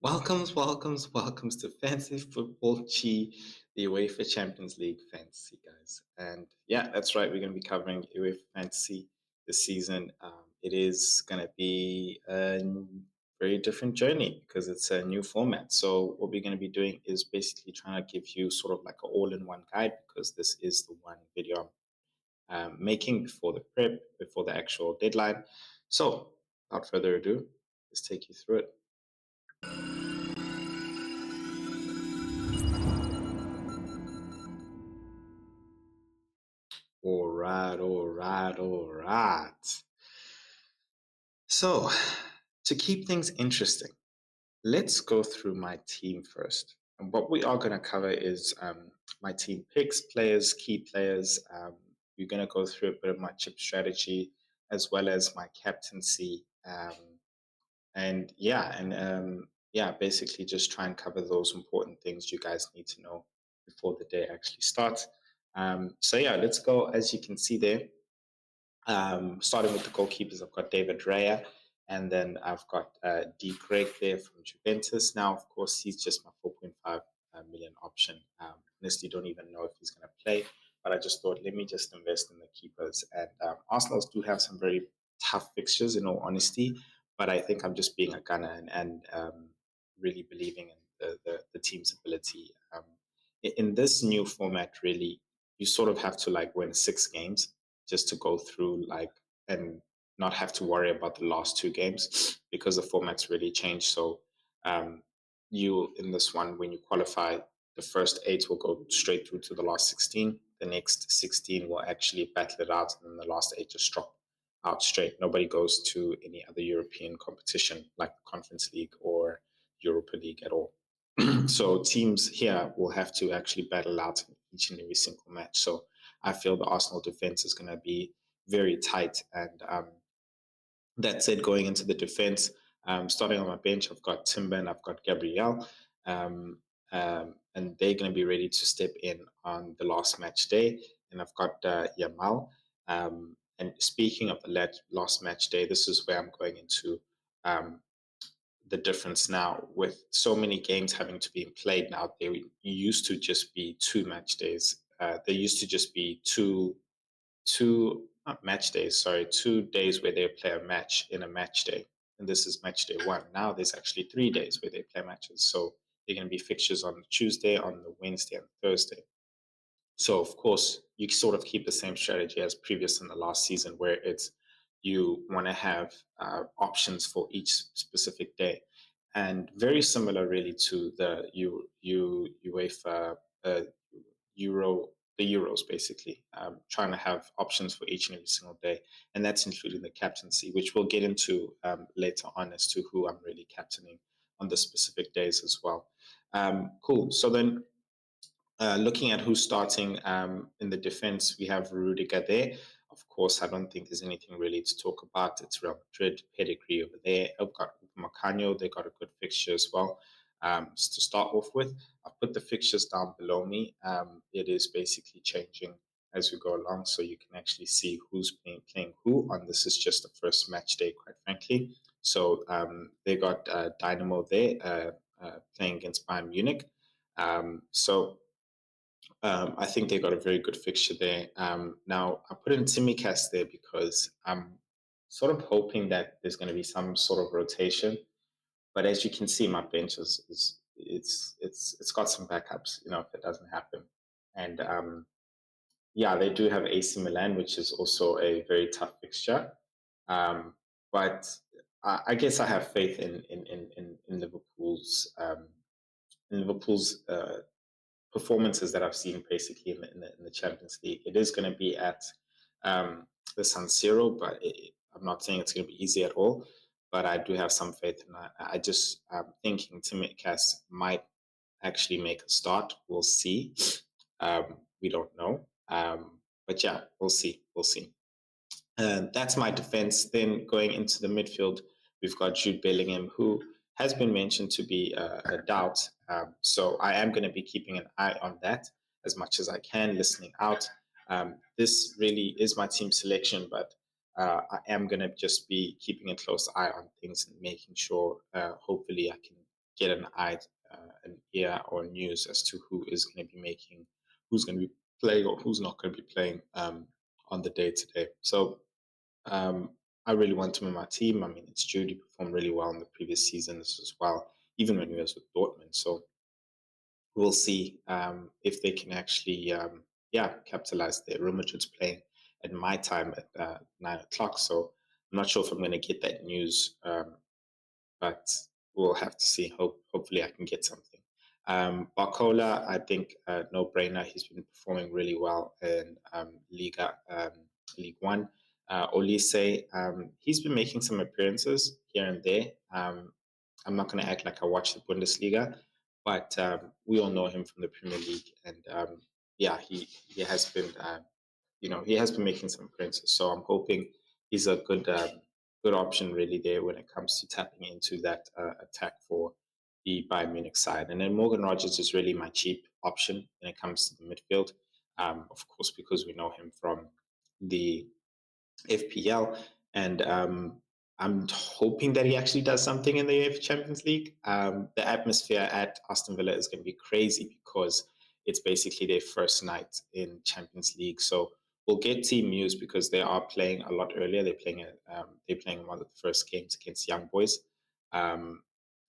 Welcomes to Fantasy Football Chi, the UEFA Champions League fantasy, guys. And yeah, that's right. We're going to be covering UEFA Fantasy this season. It is going to be a very different journey because it's a new format. So what we're going to be doing is basically trying to give you sort of like an all-in-one guide because this is the one video I'm making before the prep, before the actual deadline. So without further ado, let's take you through it. All right. So, to keep things interesting, let's go through my team first. And what we are going to cover is my team picks, players, key players. We're going to go through a bit of my chip strategy as well as my captaincy. Basically just try and cover those important things you guys need to know before the day actually starts. Let's go. As you can see there, starting with the goalkeepers, I've got David Raya, and then I've got D. Greg there from Juventus. Now, of course, he's just my 4.5 million option. Honestly, don't even know if he's going to play, but I just thought, let me just invest in the keepers. And Arsenal do have some very tough fixtures, in all honesty, but I think I'm just being a gunner and really believing in the team's ability. In this new format, really, you sort of have to like win 6 games just to go through and not have to worry about the last 2 games because the format's really changed. So you in this one, when you qualify, the first 8 will go straight through to the last 16. The next 16 will actually battle it out, and then the last 8 just drop out straight. Nobody goes to any other European competition like the Conference League or Europa League at all. So teams here will have to actually battle out in each and every single match. So I feel the Arsenal defense is going to be very tight. And that said, going into the defense, starting on my bench, I've got Timber and I've got Gabriel. And they're going to be ready to step in on the last match day. And I've got Yamal. And speaking of the last match day, this is where I'm going into the difference now with so many games having to be played now. There used to just be 2 match days. There used to just be two not match days, sorry, 2 days where they play a match in a match day. And this is match day 1. Now there's actually 3 days where they play matches. So they're going to be fixtures on the Tuesday, on the Wednesday, and Thursday. So of course, you sort of keep the same strategy as previous in the last season, where it's you want to have options for each specific day, and very similar really to the UEFA Euro, the Euros basically, trying to have options for each and every single day, and that's including the captaincy, which we'll get into later on as to who I'm really captaining on the specific days as well. Cool. So then looking at who's starting in the defense, we have Rudiger there. Of course, I don't think there's anything really to talk about. It's Real Madrid pedigree over there. I've got Macanio. They got a good fixture as well. To start off with, I've put the fixtures down below me. It is basically changing as we go along, so you can actually see who's playing who. On this is just the first match day, quite frankly. So they got Dynamo there playing against Bayern Munich. I think they got a very good fixture there. Now, I put in Timicast there because I'm sort of hoping that there's going to be some sort of rotation. But as you can see, my bench it's got some backups, if it doesn't happen. And they do have AC Milan, which is also a very tough fixture. But I guess I have faith in Liverpool's performances that I've seen basically in the Champions League. It is going to be at the San Siro, but I'm not saying it's going to be easy at all. But I do have some faith, and I just thinking Timicast might actually make a start. We'll see. We don't know, but yeah, we'll see. We'll see. That's my defense. Then going into the midfield, we've got Jude Bellingham, who has been mentioned to be a doubt. So I am going to be keeping an eye on that as much as I can, listening out. This really is my team selection, but I am going to just be keeping a close eye on things and making sure, hopefully, I can get an ear or news as to who's going to be playing or who's not going to be playing on the day today. So um, I really want him in my team. I mean, it's Judy performed really well in the previous seasons as well, even when he was with Dortmund. So we'll see if they can actually, capitalize there. Real Madrid's playing at my time at 9 o'clock. So I'm not sure if I'm going to get that news, but we'll have to see. Hopefully, I can get something. Barcola, I think no brainer. He's been performing really well in League One. Olise, he's been making some appearances here and there. I'm not going to act like I watch the Bundesliga, but we all know him from the Premier League, and he has been he has been making some appearances. So I'm hoping he's a good option really there when it comes to tapping into that attack for the Bayern Munich side. And then Morgan Rogers is really my cheap option when it comes to the midfield. Of course, because we know him from the FPL, and I'm hoping that he actually does something in the UEFA Champions League. The atmosphere at Aston Villa is going to be crazy because it's basically their first night in Champions League. So we'll get team news because they are playing a lot earlier. They're playing one of the first games against Young Boys. Um,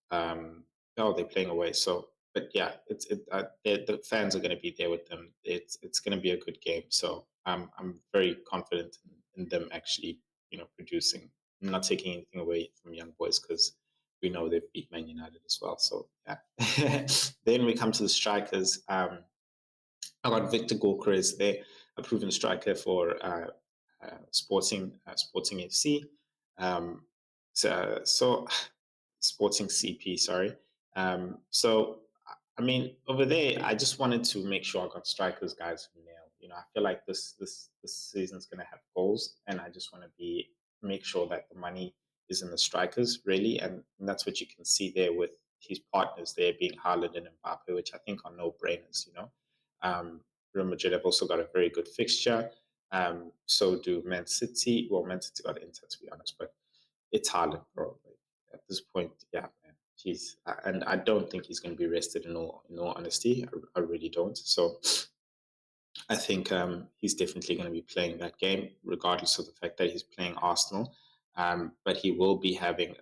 they're playing away. So, but yeah, the fans are going to be there with them. It's going to be a good game. So I'm very confident in them actually, producing. I'm not taking anything away from Young Boys because we know they've beat Man United as well. So yeah. Then we come to the strikers. I got Victor Gokres there, a proven striker for Sporting FC. Um, so Sporting CP, sorry. So I mean, over there, I just wanted to make sure I got strikers guys who nail. I feel like this season's gonna have goals, and I just want to make sure that the money is in the strikers really, and that's what you can see there with his partners there being Haaland and Mbappe, which I think are no brainers. Um, Real Madrid have also got a very good fixture. So do Man City. Well, Man City got Inter to be honest, but it's Haaland, bro. Like, at this point, yeah, man. And I don't think he's going to be rested. In all honesty, I really don't. So I think he's definitely going to be playing that game, regardless of the fact that he's playing Arsenal. But he will be having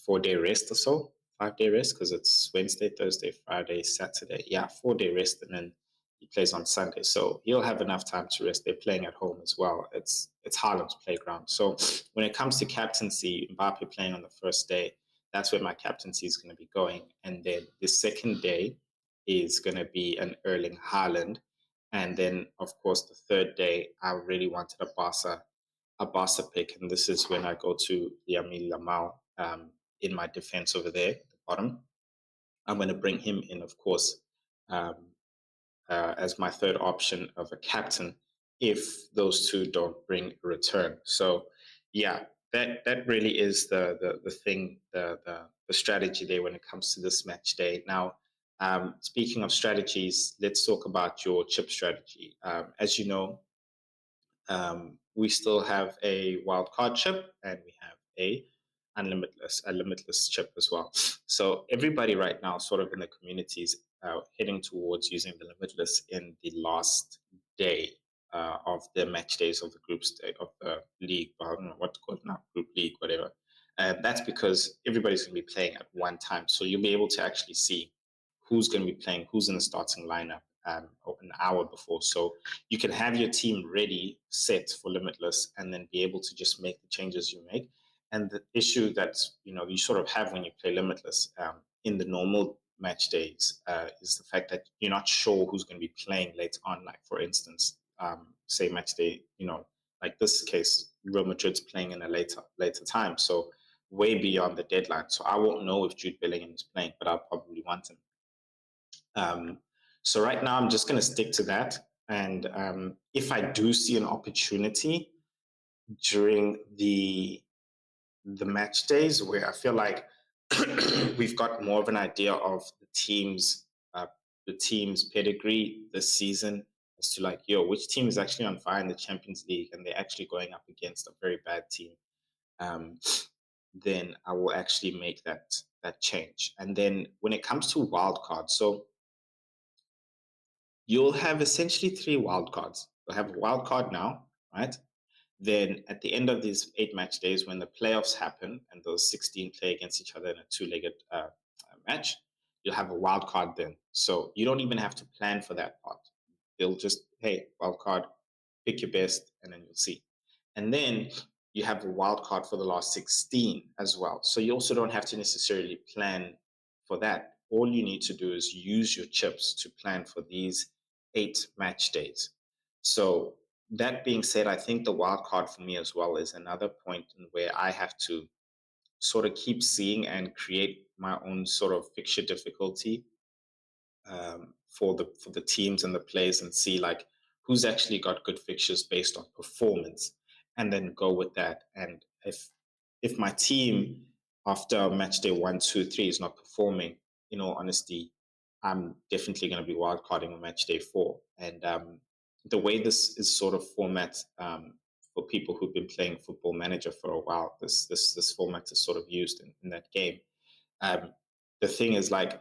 4 day rest or so, 5 day rest because it's Wednesday, Thursday, Friday, Saturday. Yeah, 4 day rest, and then he plays on Sunday, so he'll have enough time to rest. They're playing at home as well. It's Harlem's playground. So when it comes to captaincy, Mbappe playing on the first day, that's where my captaincy is going to be going, and then the second day is going to be an Erling Haaland, and then of course the third day I really wanted a Barca pick, and this is when I go to Yamil Lamal in my defense over there at the bottom. I'm going to bring him in, of course, um, as my third option of a captain if those two don't bring a return. So, yeah, that really is the thing, the strategy there when it comes to this match day. Now, speaking of strategies, let's talk about your chip strategy. As you know, we still have a wild card chip and we have a limitless chip as well. So everybody right now, sort of in the community, is heading towards using the limitless in the last day of the match days of the group stage of the league. I don't know what to call it now, group league, whatever. And that's because everybody's going to be playing at one time. So you'll be able to actually see who's going to be playing, who's in the starting lineup an hour before. So you can have your team ready, set for Limitless, and then be able to just make the changes you make. And the issue that you sort of have when you play Limitless in the normal match days is the fact that you're not sure who's going to be playing later on. Like for instance, say match day, like this case, Real Madrid's playing in a later time, so way beyond the deadline. So I won't know if Jude Bellingham is playing, but I'll probably want him. So right now, I'm just going to stick to that. And if I do see an opportunity during the match days where I feel like we've got more of an idea of the team's pedigree this season as to like, which team is actually on fire in the Champions League and they're actually going up against a very bad team, then I will actually make that that change. And then when it comes to wild cards, so you'll have essentially three wild cards. You'll have a wild card now, right? Then at the end of these 8 match days, when the playoffs happen and those 16 play against each other in a two-legged match, you'll have a wild card then. So you don't even have to plan for that part. They'll just, hey, wild card, pick your best, and then you'll see. And then you have a wild card for the last 16 as well. So you also don't have to necessarily plan for that. All you need to do is use your chips to plan for these 8 match days. So that being said, I think the wild card for me as well is another point in where I have to sort of keep seeing and create my own sort of fixture difficulty for the teams and the players, and see like who's actually got good fixtures based on performance, and then go with that. And if my team after match day 1, 2, 3 is not performing, in all honesty, I'm definitely going to be wildcarding on match day 4. And the way this is sort of format, for people who've been playing Football Manager for a while, this format is sort of used in that game. Um, the thing is, like,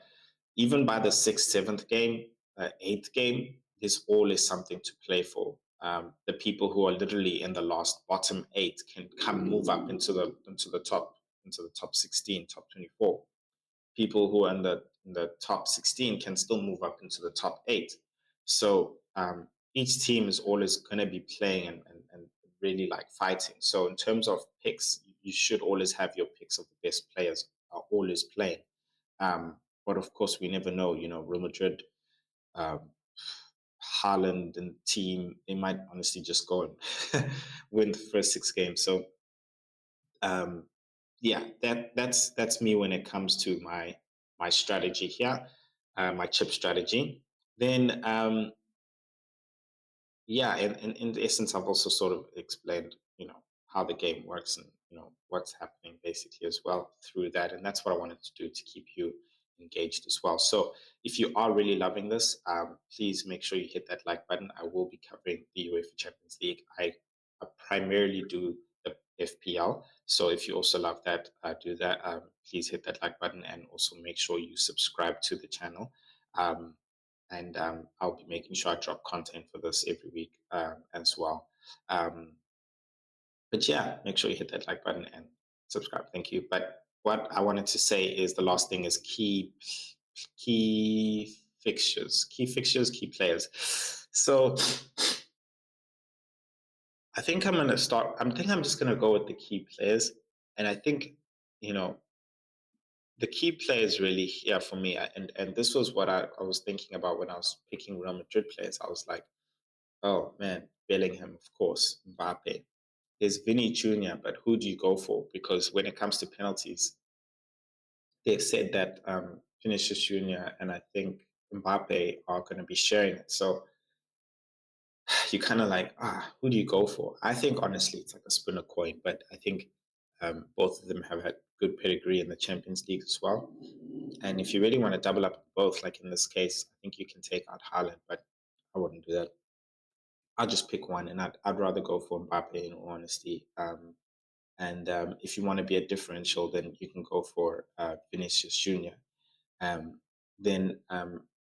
even by the 6th, 7th game, 8th game, there's always something to play for. The people who are literally in the last bottom 8 can come move up into the top 16, top 24. People who are in the top 16 can still move up into the top 8. So each team is always going to be playing and really like fighting. So in terms of picks, you should always have your picks of the best players are always playing. But of course, we never know. Real Madrid, um, Haaland, and team, they might honestly just go and win the first 6 games. So, um, yeah, that's me when it comes to my strategy here, my chip strategy. Then, yeah, in essence, I've also sort of explained, how the game works, and what's happening basically as well through that, and that's what I wanted to do to keep you engaged as well. So if you are really loving this, please make sure you hit that like button. I will be covering the UEFA Champions League. I primarily do the FPL, so if you also love that, do that. Please hit that like button, and also make sure you subscribe to the channel. And I'll be making sure I drop content for this every week as well. But yeah, make sure you hit that like button and subscribe. Thank you. But what I wanted to say is the last thing is key fixtures, key players. So I think I'm gonna start. I think I'm just gonna go with the key players, and I think you know the key players really here for me. And this was what I was thinking about when I was picking Real Madrid players. I was like, oh man, Bellingham, of course, Mbappe. There's Vinny Jr., but who do you go for? Because when it comes to penalties, they've said that Vinicius Jr. and I think Mbappe are going to be sharing it. So you kind of like, who do you go for? I think honestly, it's like a spin a coin, but I think both of them have had good pedigree in the Champions League as well. And if you really want to double up both, like in this case, I think you can take out Haaland, but I wouldn't do that. I'll just pick one, and I'd rather go for Mbappe in all honesty. And if you want to be a differential, then you can go for Vinicius Jr. Um, then,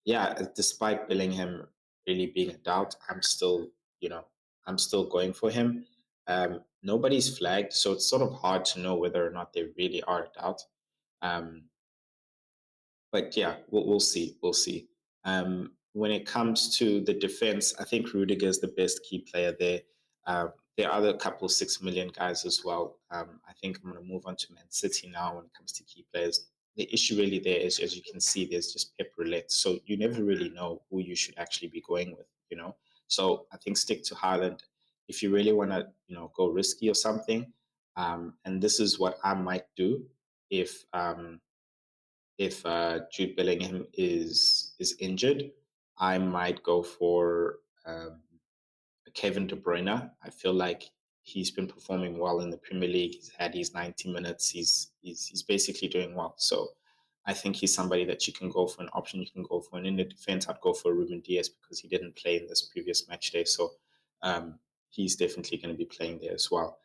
yeah, despite Bellingham really being a doubt, I'm still going for him. Nobody's flagged, so it's sort of hard to know whether or not they really are a doubt. Um, but yeah, we'll see. We'll see. When it comes to the defense, I think Rudiger is the best key player there. There are other couple 6 million guys as well. I think I'm going to move on to Man City now when it comes to key players. The issue really there is, as you can see, there's just pep roulette. So you never really know who you should actually be going with. So I think stick to Haaland. If you really want to, go risky or something, and this is what I might do if Jude Bellingham is injured, I might go for Kevin De Bruyne. I feel like he's been performing well in the Premier League. He's had his 90 minutes. He's basically doing well. So I think he's somebody that you can go for, an option you can go for. And in the defense, I'd go for Ruben Diaz because he didn't play in this previous match day. So he's definitely going to be playing there as well.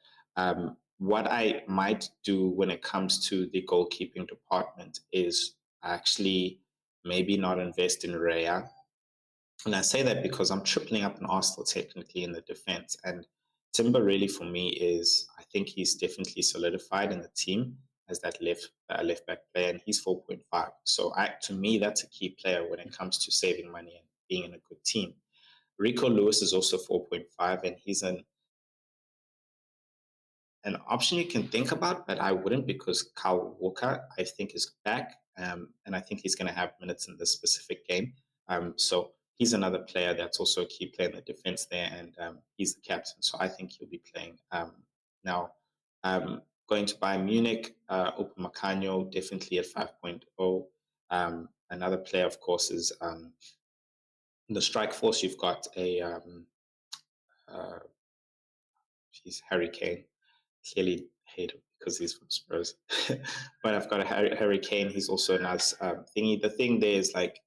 what I might do when it comes to the goalkeeping department is actually maybe not invest in Raya. And I say that because I'm tripling up in Arsenal technically in the defense. And Timber really for me is, I think he's definitely solidified in the team as that left back player, and he's 4.5. So to me, that's a key player when it comes to saving money and being in a good team. Rico Lewis is also 4.5, and he's an option you can think about, but I wouldn't because Kyle Walker, I think, is back. And I think he's going to have minutes in this specific game. So he's another player that's also a key player in the defense there, and he's the captain. So I think he'll be playing now. Going to Bayern Munich, Upamecano, definitely at 5.0. Another player, of course, is in the strike force. You've got uh, Harry Kane. Clearly hate him because he's from Spurs. But I've got a Harry Kane. He's also a nice thingy. The thing there is like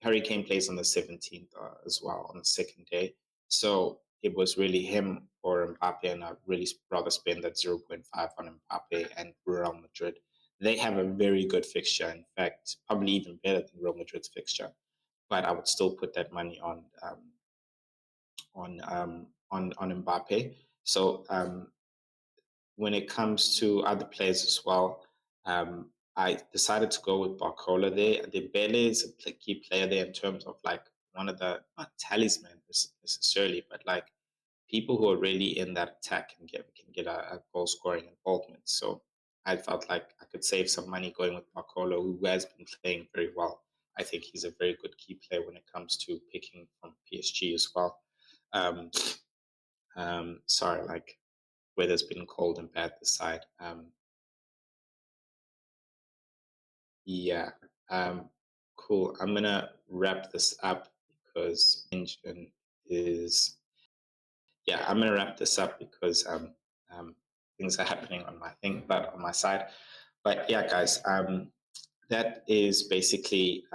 Harry Kane plays on the 17th as well on the second day. So it was really him or Mbappe, and I'd really rather spend that 0.5 on Mbappe and Real Madrid. They have a very good fixture. In fact, probably even better than Real Madrid's fixture. But I would still put that money on Mbappe. So when it comes to other players as well, I decided to go with Barcola there. Dembele is a key player there in terms of like one of the not talisman necessarily, but like people who are really in that attack can get a goal scoring involvement. So I felt like I could save some money going with Barcola, who has been playing very well. I think he's a very good key player when it comes to picking from PSG as well. Um, sorry, like weather's been cold and bad this side. Yeah. Um, cool. I'm gonna wrap this up because engine is yeah. I'm gonna wrap this up because things are happening on my thing, but on my side. But yeah, guys. That is basically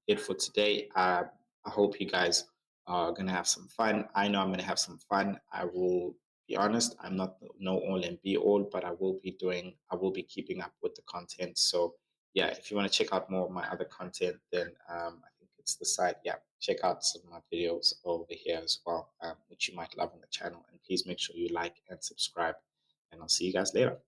it for today. I hope you guys are gonna have some fun. I know I'm gonna have some fun. I will be honest. I'm not no all and be all, but I will be doing. I will be keeping up with the content. So yeah, if you want to check out more of my other content, then I think it's the site. Yeah, check out some of my videos over here as well, which you might love on the channel. And please make sure you like and subscribe. And I'll see you guys later.